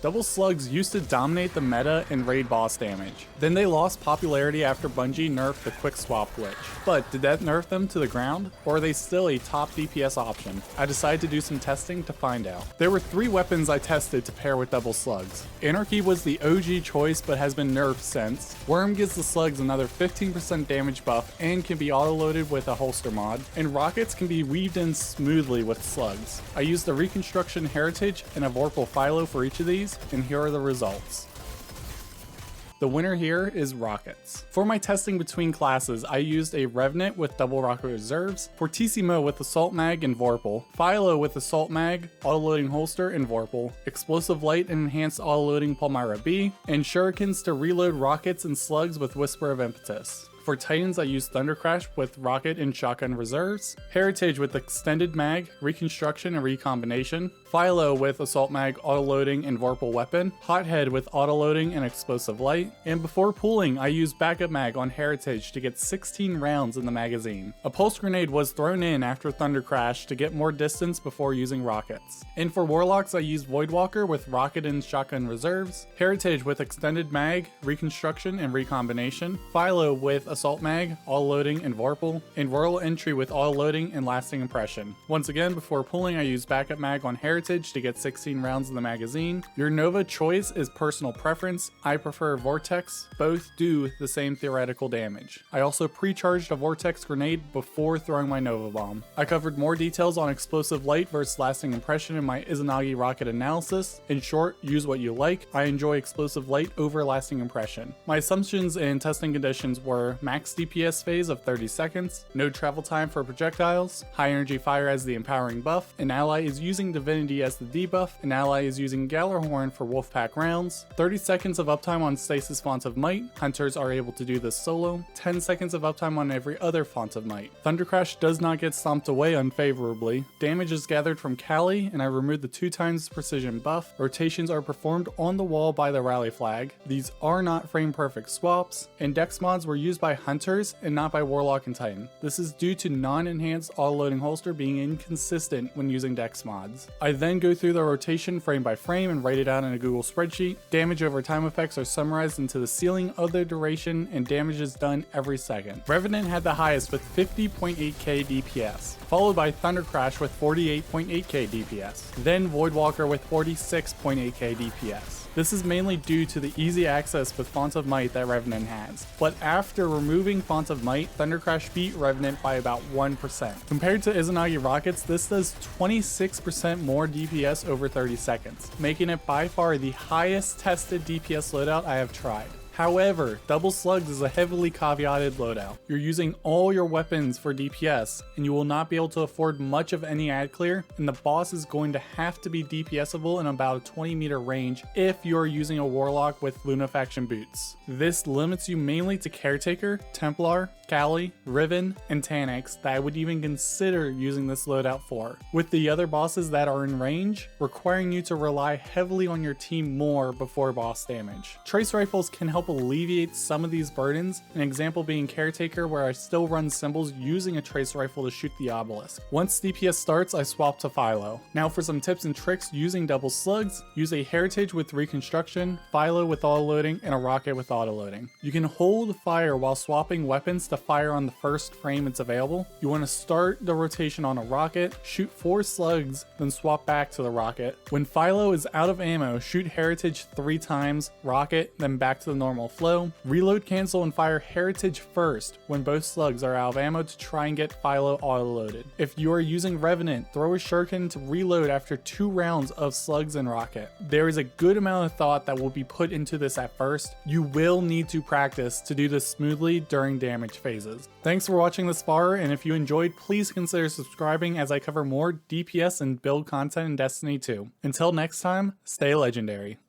Double Slugs used to dominate the meta in raid boss damage. Then they lost popularity after Bungie nerfed the quickswap glitch. But did that nerf them to the ground? Or are they still a top DPS option? I decided to do some testing to find out. There were 3 weapons I tested to pair with Double Slugs. Anarchy was the OG choice but has been nerfed since. Worm gives the Slugs another 15% damage buff and can be auto-loaded with a holster mod. And rockets can be weaved in smoothly with Slugs. I used a Reconstruction Heritage and a Vorpal Philo for each of these, and here are the results. The winner here is rockets. For my testing between classes, I used a Revenant with double rocket reserves, Fortissimo with Assault Mag and Vorpal, Philo with Assault Mag, auto-loading holster and Vorpal, Explosive Light and enhanced auto-loading Palmyra B, and Shurikens to reload rockets and slugs with Whisper of Impetus. For Titans, I used Thunder Crash with Rocket and Shotgun Reserves, Heritage with Extended Mag, Reconstruction and Recombination, Philo with Assault Mag, Auto-Loading and Vorpal Weapon, Hothead with Auto-Loading and Explosive Light, and before pooling, I used Backup Mag on Heritage to get 16 rounds in the magazine. A Pulse Grenade was thrown in after Thunder Crash to get more distance before using rockets. And for Warlocks, I used Voidwalker with Rocket and Shotgun Reserves, Heritage with Extended Mag, Reconstruction and Recombination, Philo with Assault Mag, Auto-Loading and Vorpal, and Royal Entry with Auto-Loading and Lasting Impression. Once again, before pulling, I used Backup Mag on Heritage to get 16 rounds in the magazine. Your Nova choice is personal preference. I prefer Vortex. Both do the same theoretical damage. I also pre-charged a Vortex grenade before throwing my Nova Bomb. I covered more details on Explosive Light versus Lasting Impression in my Izanagi Rocket analysis. In short, use what you like. I enjoy Explosive Light over Lasting Impression. My assumptions and testing conditions were max DPS phase of 30 seconds, no travel time for projectiles, high energy fire as the empowering buff, an ally is using Divinity as the debuff, an ally is using Gallarhorn for Wolfpack rounds, 30 seconds of uptime on Stasis Font of Might, hunters are able to do this solo, 10 seconds of uptime on every other Font of Might. Thunder Crash does not get stomped away unfavorably, damage is gathered from Kali, and I removed the 2x precision buff, rotations are performed on the wall by the rally flag, these are not frame perfect swaps, and dex mods were used by hunters and not by Warlock and Titan. This is due to non-enhanced auto-loading holster being inconsistent when using dex mods. I then go through the rotation frame by frame and write it out in a Google spreadsheet. Damage over time effects are summarized into the ceiling of their duration, and damage is done every second. Revenant had the highest with 50.8k DPS, followed by Thunder Crash with 48.8k DPS, then Voidwalker with 46.8k DPS. This is mainly due to the easy access with Font of Might that Revenant has, but after removing Font of Might, Thunder Crash beat Revenant by about 1%. Compared to Izanagi Rockets, this does 26% more DPS over 30 seconds, making it by far the highest tested DPS loadout I have tried. However, Double Slugs is a heavily caveated loadout. You're using all your weapons for DPS, and you will not be able to afford much of any ad clear, and the boss is going to have to be DPSable in about a 20 meter range if you're using a Warlock with Lunafaction boots. This limits you mainly to Caretaker, Templar, Kali, Riven, and Taniks that I would even consider using this loadout for, with the other bosses that are in range requiring you to rely heavily on your team more before boss damage. Trace rifles can help alleviate some of these burdens, an example being Caretaker, where I still run symbols using a trace rifle to shoot the obelisk. Once DPS starts, I swap to Philo. Now for some tips and tricks using Double Slugs, use a Heritage with Reconstruction, Philo with auto-loading, and a Rocket with auto-loading. You can hold fire while swapping weapons to fire on the first frame it's available. You want to start the rotation on a Rocket, shoot 4 slugs, then swap back to the Rocket. When Philo is out of ammo, shoot Heritage 3 times, Rocket, then back to the normal flow. Reload, cancel, and fire Heritage first when both slugs are out of ammo to try and get Philo auto-loaded. If you are using Revenant, throw a shuriken to reload after 2 rounds of slugs and Rocket. There is a good amount of thought that will be put into this at first. You will need to practice to do this smoothly during damage phases. Thanks for watching this far, and if you enjoyed, please consider subscribing as I cover more DPS and build content in Destiny 2. Until next time, stay legendary.